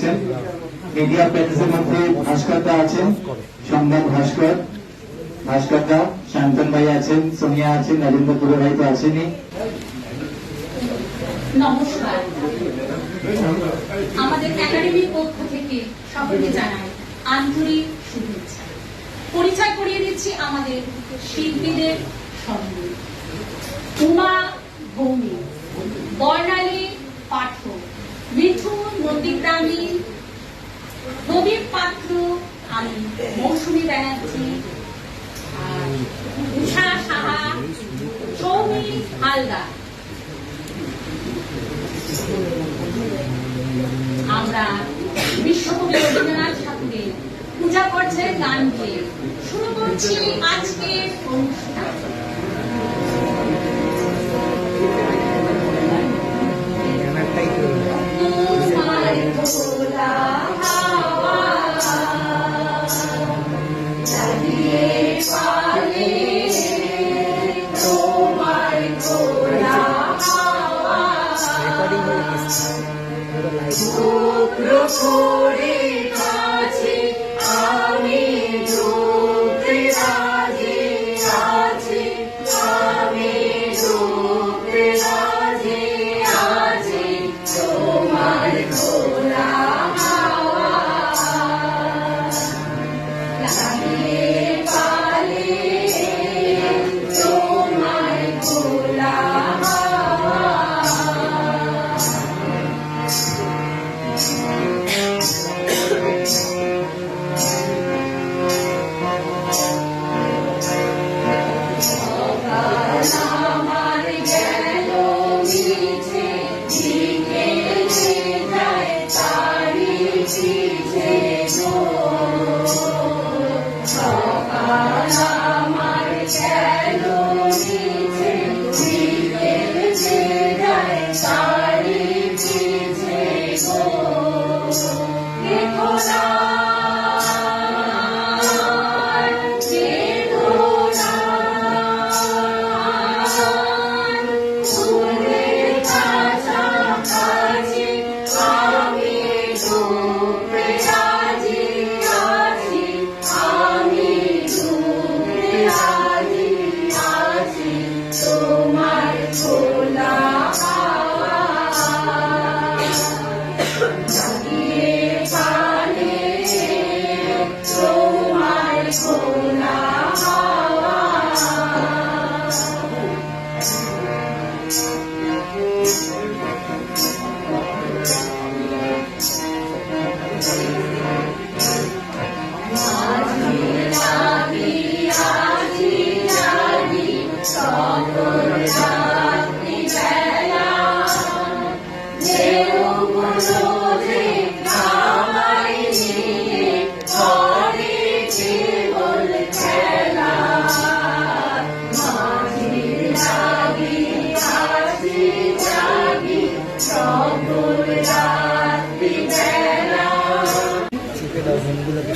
করেছেন। মিডিয়া প্রেজেন্সের মধ্যে ভাস্করদা আছেন, সংবাদ ভাস্করদা, শান্তন ভাই আছেন, সোনিয়া আছেন, রাজেন্দ্র পুরো ভাই তো আছেনই। নমস্কার, আমাদের একাডেমির পক্ষ থেকে সকলকে জানাই আন্তরিক শুভেচ্ছা। পরিচয় করিয়ে দিচ্ছি আমাদের শিল্পীদের সঙ্গে। উমা ভৌমিক, বর্ণালী পাঠক, মিঠুন নন্দীগ্রামী, প্রদীপ পাত্র, আমি মৌসুমী ব্যানার্জি, উষা সাহা, সৌমি হালদার। আমরা বিশ্বকবি রবীন্দ্রনাথ ঠাকুরের পূজা পর্যায়ের গানকে শুরু করছি আজকের অনুষ্ঠান।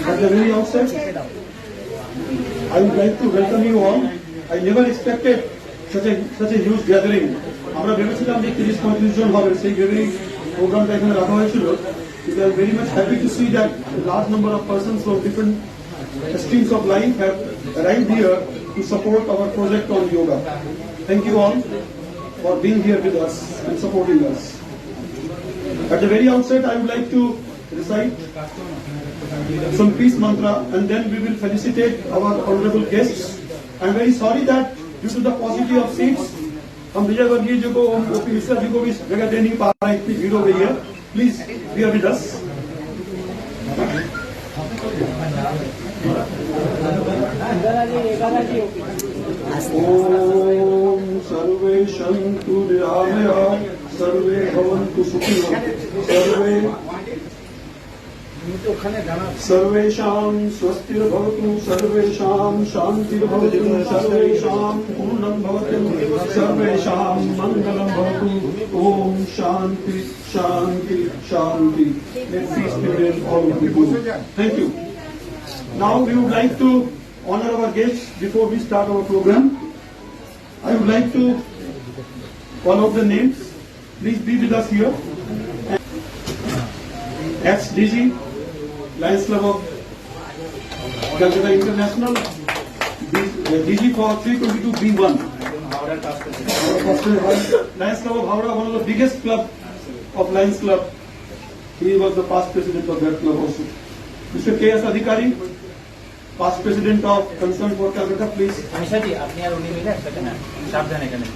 At the very outset, I would like to welcome you all. I never expected such a huge gathering. আমরা ভেবেছিলাম যে 30-35 জন হবে, সেই ভেবেই প্রোগ্রামটা এখানে রাখা হয়েছিল। We are very much happy to see that a large number of persons from different streams of life have arrived here to support our project on yoga. Thank you all for being here with us and supporting us. At the very outset, I would like to recite some peace mantra and then we will felicitate our honorable guests. I am very sorry that due to the paucity of seats, हम विजय वर्गीय जी को OP Mishra ji को भी जगह दे नहीं पा रहे, इतनी भीड़ हो गई है. Please bear with us. ओम सर्वे सन्तु निरामया सर्वे भवन्तु सुखिनः सर्वेषां स्वस्तिर्भवतु सर्वेषां शान्तिर्भवतु सर्वेषां पूर्णं भवतु सर्वेषां मङ्गलं भवतु. ओम शान्ति शान्ति शान्ति. Let peace prevail all over the world. Thank you. Now we would like to honor our guests before we start our program. I would like to call out the names. Please be with us here. ex-DG, Lions Club of Calcutta International, DG for 322B1. Lions Club of Howrah, one of the biggest club of Lions Club. He was the past president of that club also. Mr. K.S. Adhikari, past president of Concern for Calcutta, please. আনিশাজি আপনি আর উনি মিলে একসাথে না সাবধান এখানে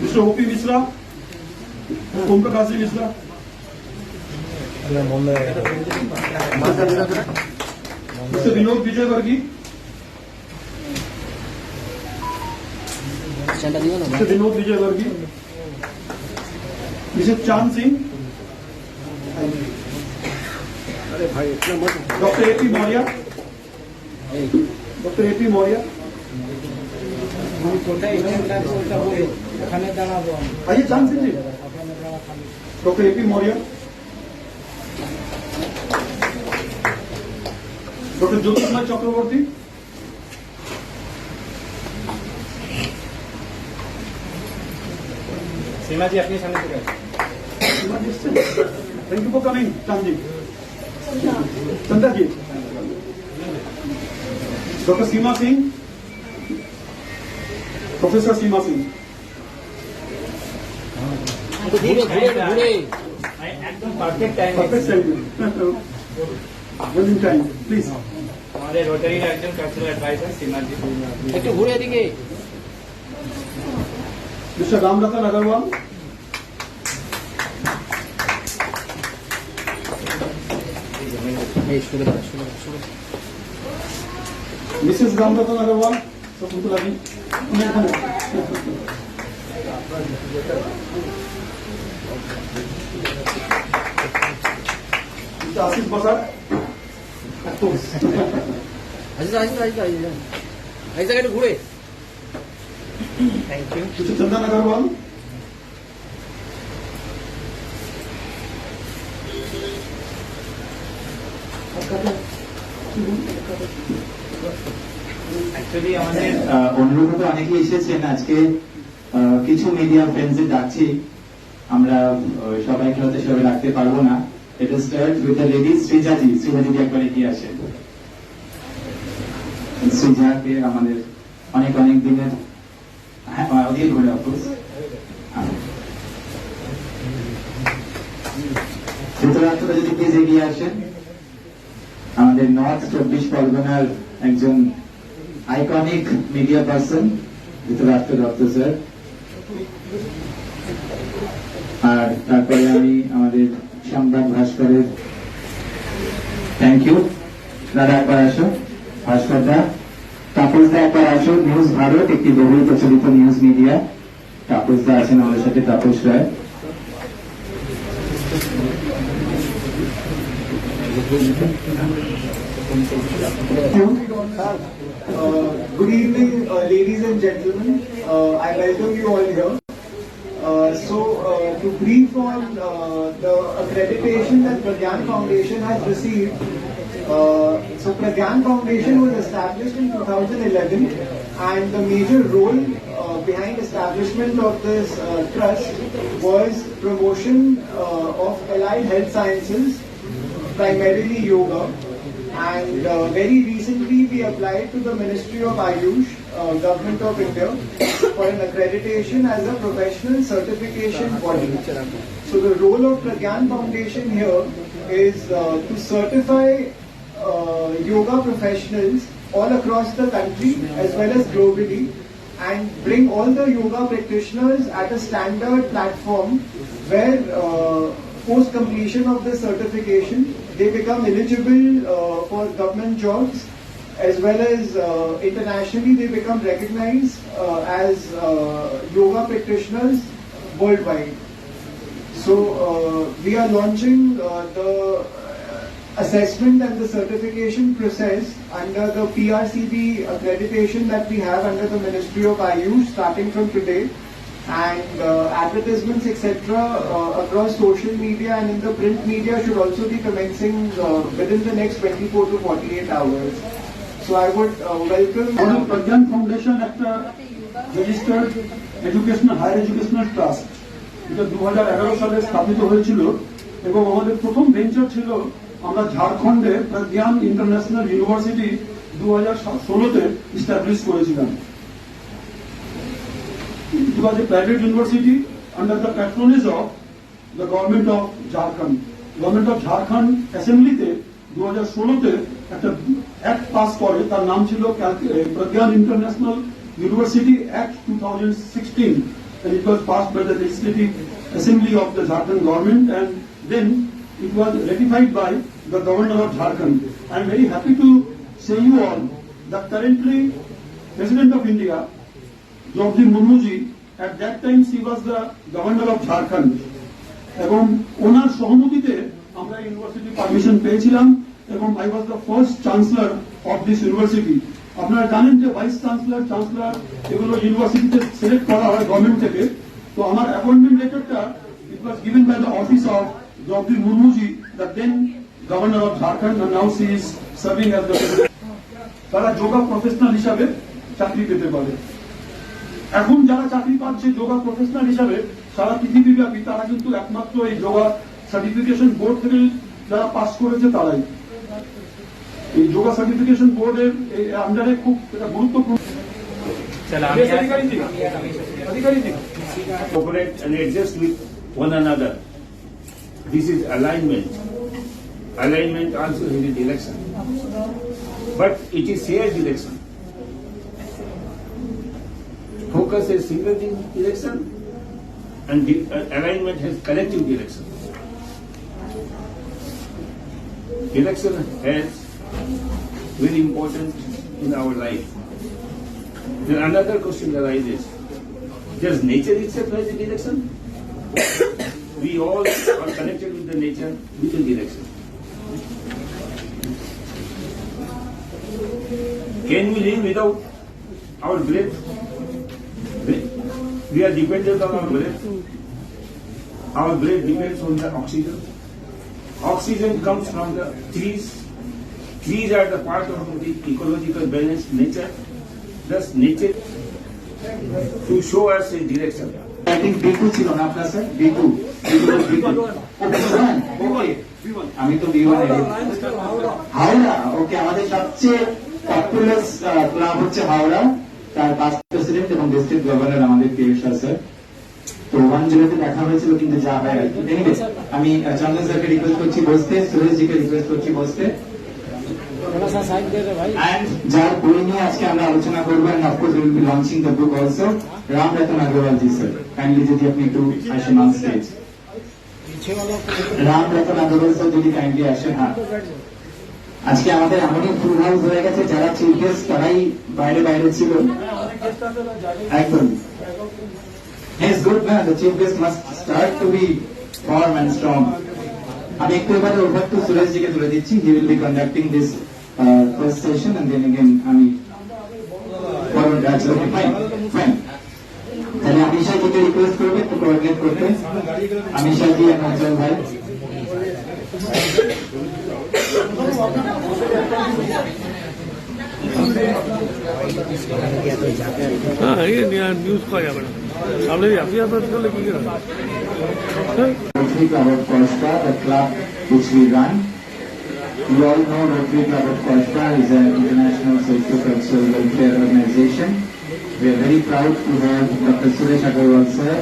Mr. O.P. Misra, Om Prakash Misra, Mr. Vinod Vijay Vargi, Mr. Vinod Vijay Vargi, Mr. Chand Singh, Dr. A.P. Maurya, Dr. A.P. Maurya, কোথায় এখানে কাছে ওটা বলে ওখানে দাঁড়াবো आइए चांद Singh ji, doctor AP. Maurya, doctor ज्योतिषमय चक्रवर्ती, সীমাজি আপনি সামনে থেকে আসুন थैंक यू फॉर कमिंग चांद जी, चंदा जी, डॉक्टर सीमा सिंह, प्रोफेसर सीमा सिंह, একদম perfect time perfect time, well in time, please. আমাদের রোটারির একজন কালচারাল অ্যাডভাইজার সীমাজি একটু ঘুরে এদিকে Mr. Ramratan Agarwal, এই শুরু দাও শুরু দাও শুরু Mrs. Ramratan Agarwal, Sakuntala ji, উনি এখানে। Mr. Asif Basar, actors. আসিস আসিস আসিস আসিস এই জায়গাটা ঘুরে thank you Mr. Chandan Agarwal, actually আমাদের অনুরোধ অনেকে এসেছেন আজকে, কিছু মিডিয়া ফ্রেন্ডসে ডাকছি, আমরা সবাইকে হয়তো সবাই রাখতে পারবো না। এটা স্টার্ট উইথ দ্য লেডি শ্রীজাজি, শ্রীজাজি একবার এগিয়ে আসেন। শ্রীজাকে আমাদের অনেক অনেক দিনের, হ্যাঁ ওদিকে ঘুরে অফকোর্স, ধৃতরাষ্ট্রটা যদি প্লিজ এগিয়ে আসেন। আমাদের নর্থ 24 পরগনার একজন iconic media person Dhritarashtra Dutta sir. আর তারপরে আমি আমাদের সংবাদ ভাস্করের, থ্যাংক ইউ দাদা, একবার আসো ভাস্কর দা। তাপস দা একবার আসো, নিউজ ভারত একটি বহুল প্রচলিত নিউজ মিডিয়া। তাপস দা আছেন আমাদের সাথে, Tapas Roy. Good evening, ladies and gentlemen. I welcome you all here. To brief on the accreditation that Pragyan Foundation has received. So Pragyan Foundation was established in 2011, and the major role behind establishment of this trust was promotion of allied health sciences, primarily yoga. And very recently we applied to the Ministry of Ayush, Government of India, for an accreditation as a professional certification body. So the role of Pragyan Foundation here is to certify yoga professionals all across the country as well as globally, and bring all the yoga practitioners at a standard platform where post completion of the certification they become eligible for government jobs, as well as internationally they become recognized as yoga practitioners worldwide. So we are launching the assessment and the certification process under the PRCB accreditation that we have under the Ministry of Ayush starting from today, and advertisements etc. Across social media and in the print media should also be commencing within the next 24 to 48 hours. So I would welcome আমাদের Pragyan foundation একটা registered educational higher educational trust, এটা 2011 সালে স্থাপিত হয়েছিল এবং আমাদের প্রথম venture ছিল আমরা ঝাড়খণ্ডে প্রজ্ঞান ইন্টারন্যাশনাল ইউনিভার্সিটি 2016-তে ইস্টাবলিশ করেছিলাম। It was a private university under the patronage of the government of Jharkhand. Government of Jharkhand অ্যাসেম্বলিতে 2016-তে একটা অ্যাক্ট পাস করে, তার নাম ছিল Pragyan international university act 2016, and it was passed by the legislative assembly of the Jharkhand government, and then it was ratified by the governor of Jharkhand. I am very happy to say you all that currently President of India, Draupadi Murmu ji, at that time she was the governor of Jharkhand, এবং ওনার সহমতিতে আমরা university permission পেয়েছিলাম, এবং I was the first chancellor of this university. আপনারা জানেন যে vice chancellor, chancellor এগুলো ইউনিভার্সিটিতে select করা হয় গভর্নমেন্ট থেকে। তো আমার অ্যাপয়েন্টমেন্ট লেটারটা it was given by the office of Droupadi Murmu ji, the then governor of Jharkhand, and now she is serving as the president. তারা যোগা প্রফেশনাল হিসাবে চাকরি পেতে পারে। এখন যারা চাকরি পাচ্ছে যোগা প্রফেশনাল হিসাবে সারা পৃথিবীব্যাপী, তারা কিন্তু একমাত্র এই যোগা সার্টিফিকেশন বোর্ড থেকে যারা পাস করেছে তারাই। এই যোগা সার্টিফিকেশন বোর্ডের আন্ডারে খুব একটা গুরুত্বপূর্ণ চলো আধিকারিক cooperate and adjust with one another. This is alignment. Alignment also is a direction. But it is shared direction. Focus is single direction, and alignment has collective direction. Direction has very important in our life. Then another question arises: does nature itself has a direction? We all are connected with the nature with a direction. Can we live without our breath? We are dependent on our breath. Our breath depends on the oxygen. Oxygen comes from the trees. Trees are the part of the ecological balance nature. Thus nature to show us a direction. I think B2 ছিল না আপনার sir, B2 আমি তো B1 Howrah. ওকে, আমাদের সবচেয়ে popular club হচ্ছে হাওড়া, তার past president এবং ডিস্ট্রিক্ট গভর্নর আমাদের পিএসা স্যার। তো 10-তে দেখা হয়েছিল, কিন্তু যা হয় আর কি। Anyway, আমি চন্দন স্যারকে রিকোয়েস্ট করছি বসতে, সুরেশ জিকে রিকোয়েস্ট করছি বসতে। And যার বই নিয়ে আজকে আমরা আলোচনা করবো, and of course we will be launching the book also, Ram Ratan Agarwal G sir. Kindly যদি আপনি একটু আসেন on stage. Ram Ratan Agarwal sir যদি কাইন্ডলি আসেন। হ্যাঁ, আজকে আমাদের এমনই ফুল হাউস হয়ে গেছে, যারা চিফ গেস্ট তারাই বাইরে বাইরে ছিল একদম। Yes, good man. The chief guest must start to be firm and strong. আমি একটু এবারে ওভার টু সুরেশ জিকে তুলে দিচ্ছি। He will be conducting this first session, and then again আমি forward absolutely fine. তাহলে আমিশা জিকে রিকোয়েস্ট করবে একটু coordinate করতে। আমিশা জি আর অঞ্চল ভাই। হ্যাঁ, এই নিউজ করা যাবে না, সামনে আপনি আপনার করলে কি করে? Rotary Club of Koshpa, the club which we run. You all know Rotary Club of Koshpa is an international socio-cultural welfare organization. We are very proud to have Dr. Suresh Agarwal sir